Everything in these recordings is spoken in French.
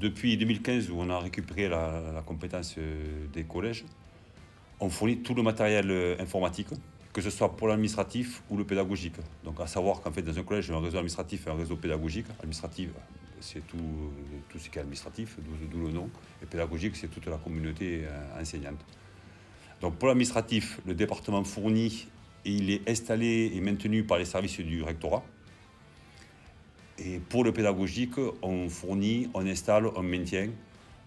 depuis 2015, où on a récupéré la compétence des collèges, on fournit tout le matériel informatique, que ce soit pour l'administratif ou le pédagogique. Donc à savoir qu'en fait, dans un collège, il y a un réseau administratif et un réseau pédagogique. Administratif, c'est tout ce qui est administratif, d'où le nom. Et pédagogique, c'est toute la communauté enseignante. Donc pour l'administratif, le département fournit et il est installé et maintenu par les services du rectorat. Et pour le pédagogique, on fournit, on installe, on maintient.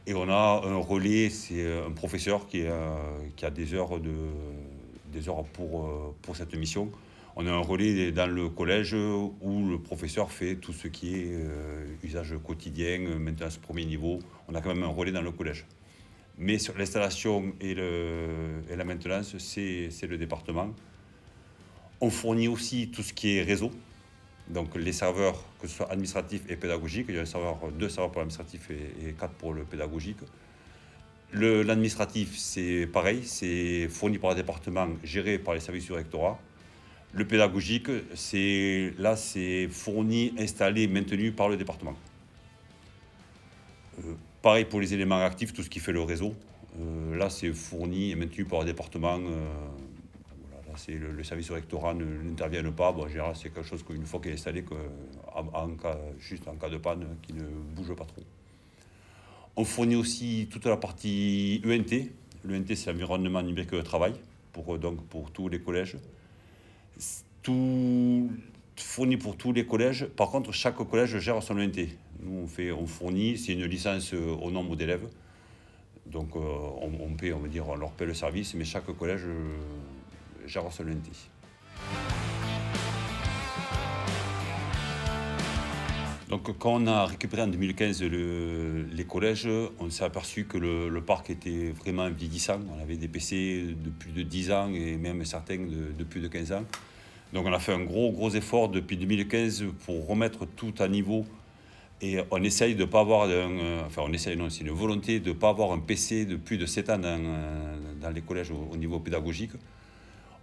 Et on a un relais, c'est un professeur qui a des heures pour cette mission. On a un relais dans le collège où le professeur fait tout ce qui est usage quotidien, maintenance premier niveau. On a quand même un relais dans le collège. Mais sur l'installation et la maintenance, c'est le département. On fournit aussi tout ce qui est réseau. Donc les serveurs, que ce soit administratifs et pédagogiques, il y a deux serveurs pour l'administratif et 4 pour le pédagogique. L'administratif, c'est pareil, c'est fourni par le département, géré par les services du rectorat. Le pédagogique, c'est fourni, installé, maintenu par le département. Pareil pour les éléments actifs, tout ce qui fait le réseau. Là, c'est fourni et maintenu par le département. Le service du rectorat n'intervient pas. Bon, en général, c'est quelque chose qu'une fois qu'il est installé, juste en cas de panne, qui ne bouge pas trop. On fournit aussi toute la partie ENT. L'ENT, c'est l'environnement numérique de travail, pour tous les collèges. Tout fourni pour tous les collèges. Par contre, chaque collège gère son ENT. Nous, on fournit, c'est une licence au nombre d'élèves. Donc, on leur paie le service, mais chaque collège gère son ENT. Donc quand on a récupéré en 2015 les collèges, on s'est aperçu que le parc était vraiment vieillissant. On avait des PC de plus de 10 ans et même certains de plus de 15 ans. Donc on a fait un gros effort depuis 2015 pour remettre tout à niveau. Et on essaye de ne pas avoir, c'est une volonté de ne pas avoir un PC de plus de 7 ans dans les collèges au niveau pédagogique.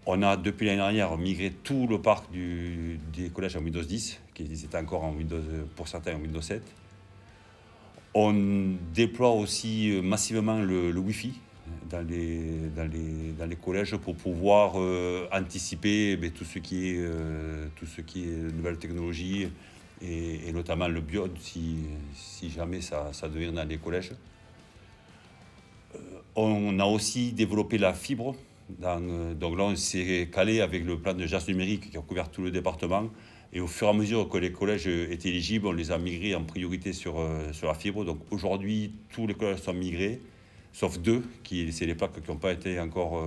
On a, depuis l'année dernière, migré tout le parc des collèges en Windows 10, qui étaient encore pour certains en Windows 7. On déploie aussi massivement le Wi-Fi dans les collèges pour pouvoir anticiper tout ce qui est nouvelles technologies et notamment le biode si jamais ça devient dans les collèges. On a aussi développé la fibre. Donc là, on s'est calé avec le plan de JAS numérique qui a couvert tout le département. Et au fur et à mesure que les collèges étaient éligibles, on les a migrés en priorité sur la fibre. Donc aujourd'hui, tous les collèges sont migrés, sauf 2, c'est les plaques qui n'ont pas été encore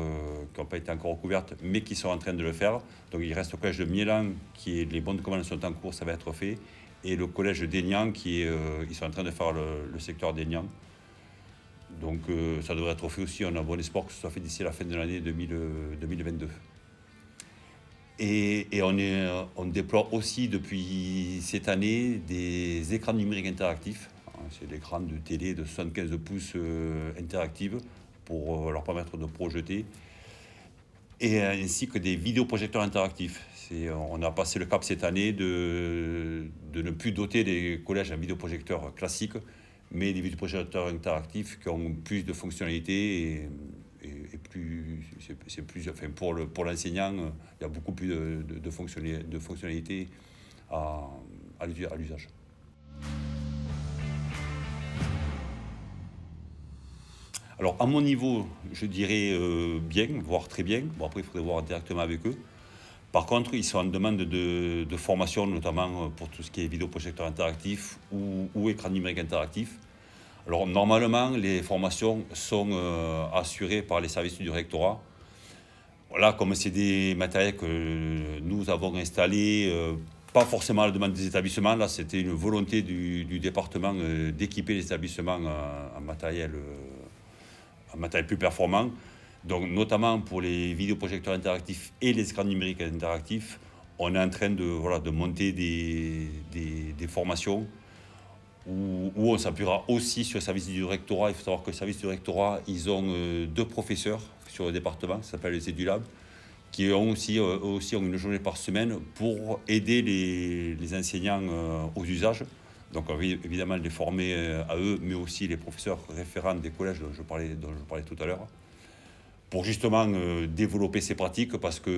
recouvertes, mais qui sont en train de le faire. Donc il reste le collège de Mielan, les bonnes commandes sont en cours, ça va être fait. Et le collège d'Aignan, ils sont en train de faire le secteur d'Aignan. Donc ça devrait être fait aussi, on a bon espoir que ce soit fait d'ici la fin de l'année 2022. Et on déploie aussi depuis cette année des écrans numériques interactifs. C'est l'écran de télé de 75 pouces interactive pour leur permettre de projeter. Et ainsi que des vidéoprojecteurs interactifs. On a passé le cap cette année de ne plus doter les collèges d'un vidéoprojecteur classique, mais des vidéoprojecteurs interactifs qui ont plus de fonctionnalités et pour l'enseignant, il y a beaucoup plus de fonctionnalités à l'usage. Alors à mon niveau, je dirais bien, voire très bien. Bon, après, il faudrait voir directement avec eux. Par contre, ils sont en demande de formation, notamment pour tout ce qui est vidéoprojecteur interactif ou écran numérique interactif. Alors, normalement, les formations sont assurées par les services du rectorat. Voilà, comme c'est des matériels que nous avons installés, pas forcément à la demande des établissements, là, c'était une volonté du département d'équiper les établissements en matériel plus performant. Donc, notamment pour les vidéoprojecteurs interactifs et les écrans numériques interactifs, on est en train de monter des formations où on s'appuiera aussi sur le service du rectorat. Il faut savoir que le service du rectorat, ils ont 2 professeurs sur le département, ça s'appelle les EduLab, qui ont aussi une journée par semaine pour aider les enseignants aux usages. Donc évidemment les former à eux, mais aussi les professeurs référents des collèges dont je parlais tout à l'heure, pour justement développer ces pratiques, parce que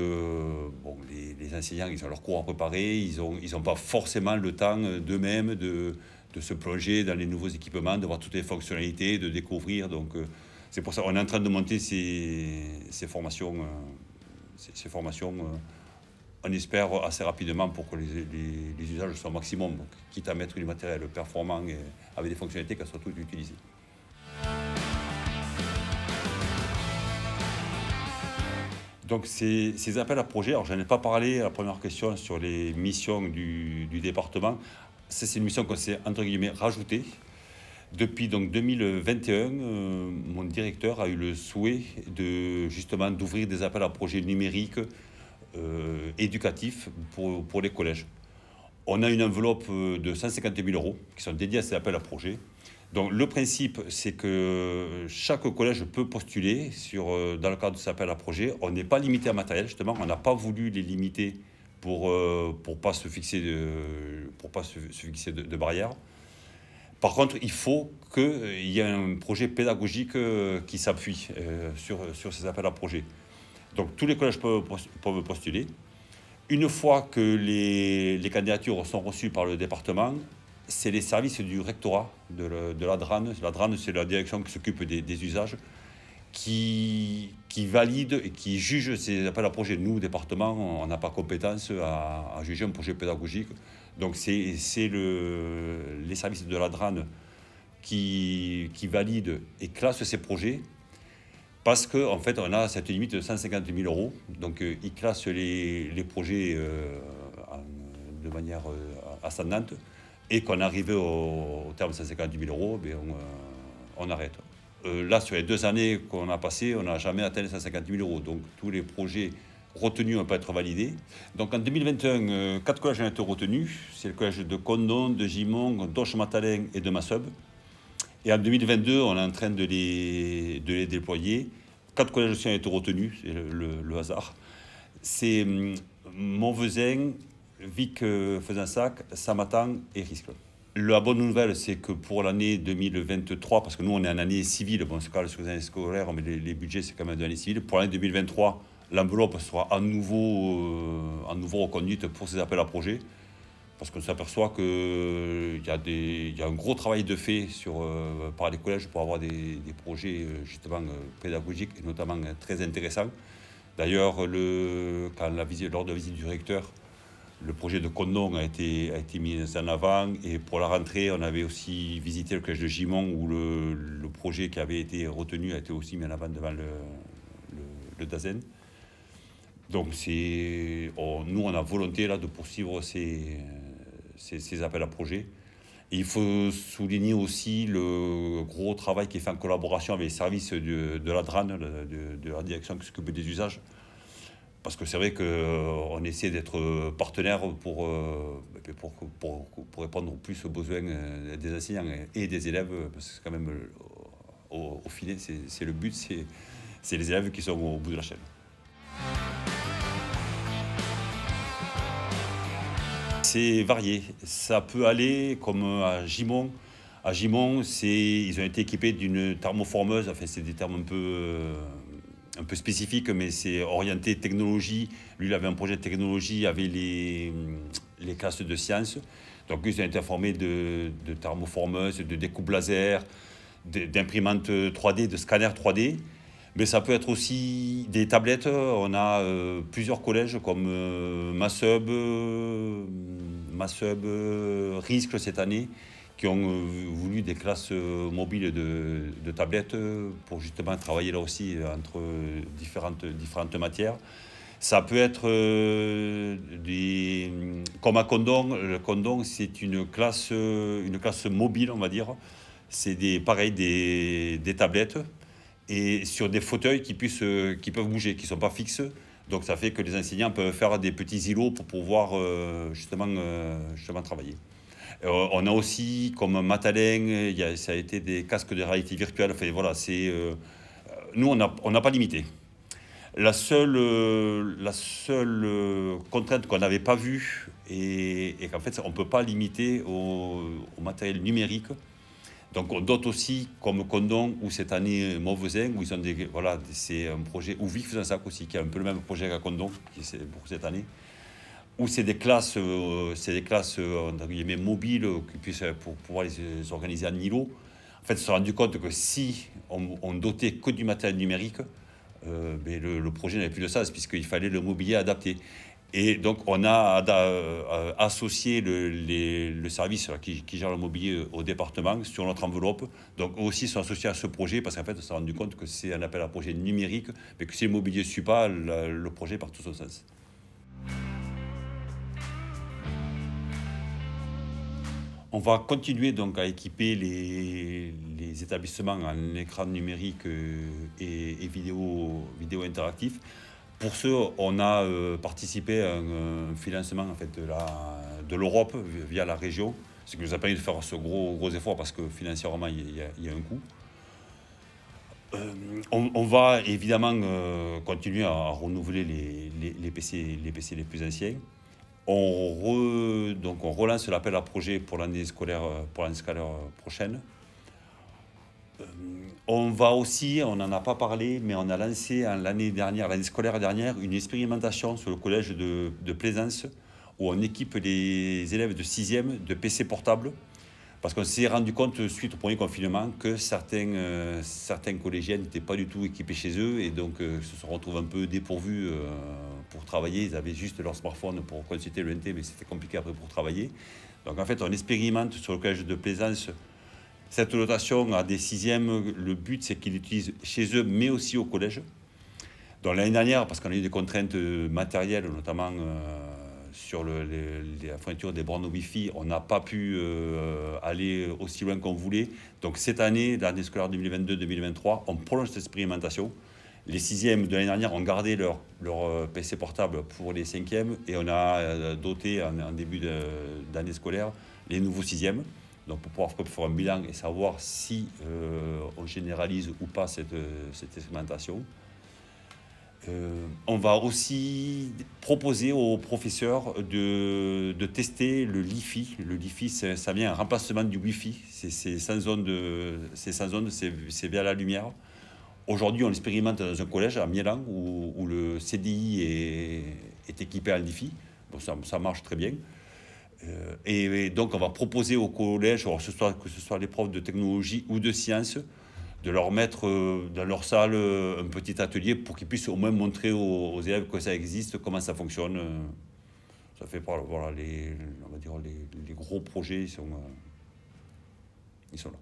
bon, les enseignants, ils ont leur cours à préparer, ils ont pas forcément le temps d'eux-mêmes de se plonger dans les nouveaux équipements, de voir toutes les fonctionnalités, de découvrir. Donc c'est pour ça qu'on est en train de monter ces formations, on espère assez rapidement, pour que les usages soient au maximum, donc, quitte à mettre du matériel performant et avec des fonctionnalités, qu'elles soient toutes utilisées. Donc ces appels à projets, alors je n'en ai pas parlé à la première question sur les missions du département. C'est une mission qu'on s'est entre guillemets rajoutée. Depuis donc 2021, mon directeur a eu le souhait justement d'ouvrir des appels à projets numériques éducatifs pour les collèges. On a une enveloppe de 150 000 € qui sont dédiés à ces appels à projets. Donc le principe, c'est que chaque collège peut postuler dans le cadre de cet appel à projet. On n'est pas limité à matériel, justement. On n'a pas voulu les limiter pour pas se fixer de barrières. Par contre, il faut qu'il y ait un projet pédagogique qui s'appuie sur ces appels à projets. Donc tous les collèges peuvent postuler. Une fois que les candidatures sont reçues par le département, c'est les services du rectorat de la DRAN. La DRAN, c'est la direction qui s'occupe des usages, qui valide et qui juge ces appels à projets. Nous, département, on n'a pas compétence à juger un projet pédagogique. Donc c'est les services de la DRAN qui valident et classent ces projets, parce qu'en fait, on a cette limite de 150 000 €. Donc ils classent les projets de manière ascendante. Et qu'on arrive au terme de 150 000 €, ben on arrête. Là, sur les 2 années qu'on a passées, on n'a jamais atteint les 150 000 €. Donc tous les projets retenus ne peuvent pas être validés. Donc en 2021, 4 collèges ont été retenus. C'est le collège de Condon, de Gimont, d'Auch-Matalin et de Massub. Et en 2022, on est en train de les déployer. 4 collèges aussi ont été retenus, c'est le hasard. C'est Montvezin, Vic Fezensac, Samatan et Riscle. La bonne nouvelle, c'est que pour l'année 2023, parce que nous on est en année civile, bon c'est quand même sur les années scolaires, mais les budgets c'est quand même de l'année civile. Pour l'année 2023, l'enveloppe sera à nouveau reconduite pour ces appels à projets, parce qu'on s'aperçoit qu'il y a un gros travail de fait par les collèges pour avoir des projets justement pédagogiques et notamment très intéressants. D'ailleurs, lors de la visite du recteur, le projet de Condon a été mis en avant, et pour la rentrée, on avait aussi visité le collège de Gimont, où le projet qui avait été retenu a été aussi mis en avant devant le DAZEN. Donc nous, on a volonté là de poursuivre ces appels à projets. Et il faut souligner aussi le gros travail qui est fait en collaboration avec les services de la DRAN, de la direction qui s'occupe des usages. Parce que c'est vrai qu'on essaie d'être partenaire pour répondre plus aux besoins des enseignants et des élèves, parce que c'est quand même, au filet, c'est le but, c'est les élèves qui sont au bout de la chaîne. C'est varié. Ça peut aller comme à Gimont. À Gimont, ils ont été équipés d'une thermoformeuse. Enfin, c'est des termes un peu spécifique, mais c'est orienté technologie. Lui, il avait un projet de technologie avec les classes de sciences. Donc, ils ont été informés de thermoformeuses, de découpes laser, d'imprimantes 3D, de scanners 3D. Mais ça peut être aussi des tablettes. On a plusieurs collèges comme Massub, Riscle cette année, qui ont voulu des classes mobiles de tablettes pour justement travailler là aussi entre différentes matières. Ça peut être comme à Condon. Le Condon, c'est une classe mobile, on va dire. C'est des tablettes et sur des fauteuils qui peuvent bouger, qui ne sont pas fixes. Donc ça fait que les enseignants peuvent faire des petits îlots pour pouvoir justement travailler. On a aussi, comme Matalin, ça a été des casques de réalité virtuelle. Enfin, voilà, nous, on n'a pas limité. La seule contrainte qu'on n'avait pas vue et qu'en fait, on ne peut pas limiter au matériel numérique. Donc on dote aussi, comme Condon, ou cette année Mauvesin, où ils ont voilà, c'est un projet, ou Vic-Fezensac aussi, qui a un peu le même projet qu'à Condon, pour cette année, où c'est des classes, entre guillemets, mobiles, pour pouvoir les organiser en îlot. En fait, on s'est rendu compte que si on dotait que du matériel numérique, mais le projet n'avait plus de sens, puisqu'il fallait le mobilier adapté. Et donc, on a associé le service qui gère le mobilier au département sur notre enveloppe. Donc, eux aussi sont associés à ce projet parce qu'en fait, on s'est rendu compte que c'est un appel à projet numérique, mais que si le mobilier ne suit pas, le projet part tout son sens. On va continuer donc à équiper les établissements en écran numérique et vidéo interactif. Pour ce, on a participé à un financement en fait, de l'Europe via la région, ce qui nous a permis de faire ce gros effort parce que financièrement, il y a un coût. On va évidemment continuer à renouveler les PC les plus anciens. Donc on relance l'appel à projet pour l'année scolaire prochaine. On va aussi, on n'en a pas parlé, mais on a lancé l'année scolaire dernière, une expérimentation sur le collège de Plaisance où on équipe les élèves de 6e de PC portables. Parce qu'on s'est rendu compte, suite au premier confinement, que certains collégiens n'étaient pas du tout équipés chez eux et donc se sont retrouvés un peu dépourvus pour travailler. Ils avaient juste leur smartphone pour consulter le NT, mais c'était compliqué après pour travailler. Donc en fait, on expérimente sur le collège de Plaisance cette dotation à des 6e. Le but, c'est qu'ils l'utilisent chez eux, mais aussi au collège. Donc l'année dernière, parce qu'on a eu des contraintes matérielles, notamment sur la fourniture des bornes Wi-Fi, on n'a pas pu aller aussi loin qu'on voulait. Donc cette année, l'année scolaire 2022-2023, on prolonge cette expérimentation. Les 6e de l'année dernière ont gardé leur PC portable pour les 5e et on a doté en début d'année scolaire les nouveaux 6e. Donc pour pouvoir faire un bilan et savoir si on généralise ou pas cette expérimentation. On va aussi proposer aux professeurs de tester le Li-Fi. Le Li-Fi, ça vient un remplacement du Wi-Fi. C'est sans onde, c'est via la lumière. Aujourd'hui, on l'expérimente dans un collège à Miélan où le CDI est équipé en Li-Fi. Bon, ça marche très bien. Et donc, on va proposer au collège, que ce soit les profs de technologie ou de sciences, de leur mettre dans leur salle un petit atelier pour qu'ils puissent au moins montrer aux élèves que ça existe, comment ça fonctionne. Ça fait voilà, on va dire les gros projets, ils sont là.